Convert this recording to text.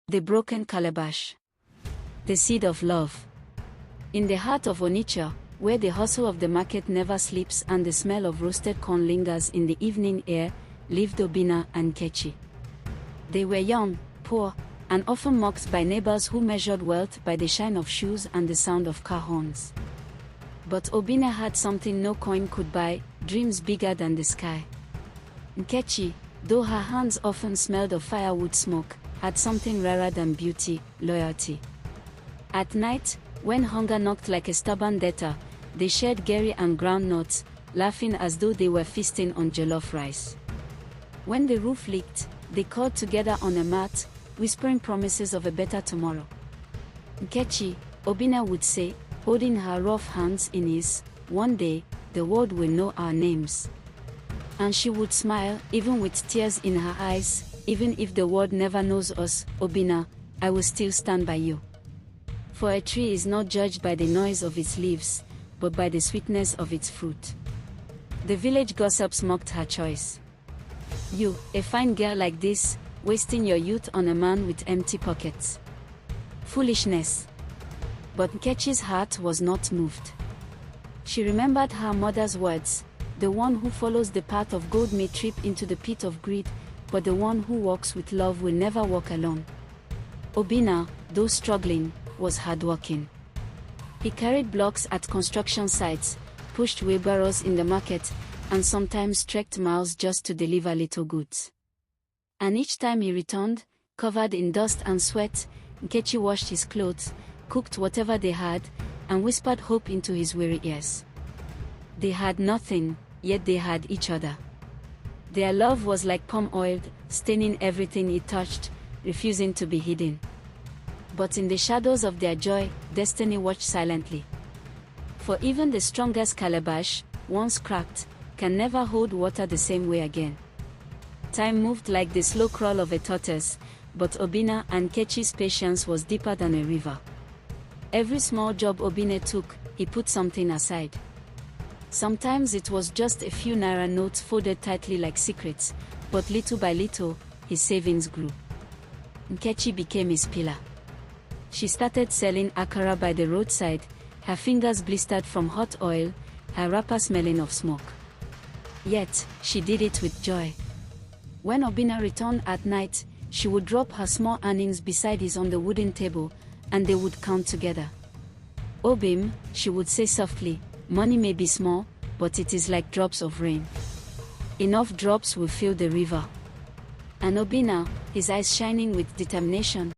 The broken calabash. The seed of love. In the heart of Onitsha, where the hustle of the market never sleeps and the smell of roasted corn lingers in the evening air, lived Obinna and Nkechi. They were young, poor, and often mocked by neighbors who measured wealth by the shine of shoes and the sound of car horns. But Obinna had something no coin could buy, dreams bigger than the sky. Nkechi, though her hands often smelled of firewood smoke, had something rarer than beauty, loyalty. At night, when hunger knocked like a stubborn debtor, they shared gari and groundnuts, laughing as though they were feasting on jollof rice. When the roof leaked, they called together on a mat, whispering promises of a better tomorrow. Nkechi, Obinna would say, holding her rough hands in his, "One day, the world will know our names." And she would smile, even with tears in her eyes, "Even if the world never knows us, Obinna, I will still stand by you." For a tree is not judged by the noise of its leaves, but by the sweetness of its fruit. The village gossips mocked her choice. "You, a fine girl like this, wasting your youth on a man with empty pockets. Foolishness." But Nkechi's heart was not moved. She remembered her mother's words, "The one who follows the path of gold may trip into the pit of greed, but the one who walks with love will never walk alone." Obinna, though struggling, was hardworking. He carried blocks at construction sites, pushed wheelbarrows in the market, and sometimes trekked miles just to deliver little goods. And each time he returned, covered in dust and sweat, Nkechi washed his clothes, cooked whatever they had, and whispered hope into his weary ears. They had nothing, yet they had each other. Their love was like palm oil, staining everything it touched, refusing to be hidden. But in the shadows of their joy, destiny watched silently. For even the strongest calabash, once cracked, can never hold water the same way again. Time moved like the slow crawl of a tortoise, but Obinna and Nkechi's patience was deeper than a river. Every small job Obinna took, he put something aside. Sometimes it was just a few naira notes folded tightly like secrets, but little by little, his savings grew. Nkechi became his pillar. She started selling akara by the roadside, her fingers blistered from hot oil, her wrapper smelling of smoke. Yet, she did it with joy. When Obinna returned at night, she would drop her small earnings beside his on the wooden table, and they would count together. "Obim," she would say softly, "money may be small, but it is like drops of rain. Enough drops will fill the river." And Obinna, his eyes shining with determination,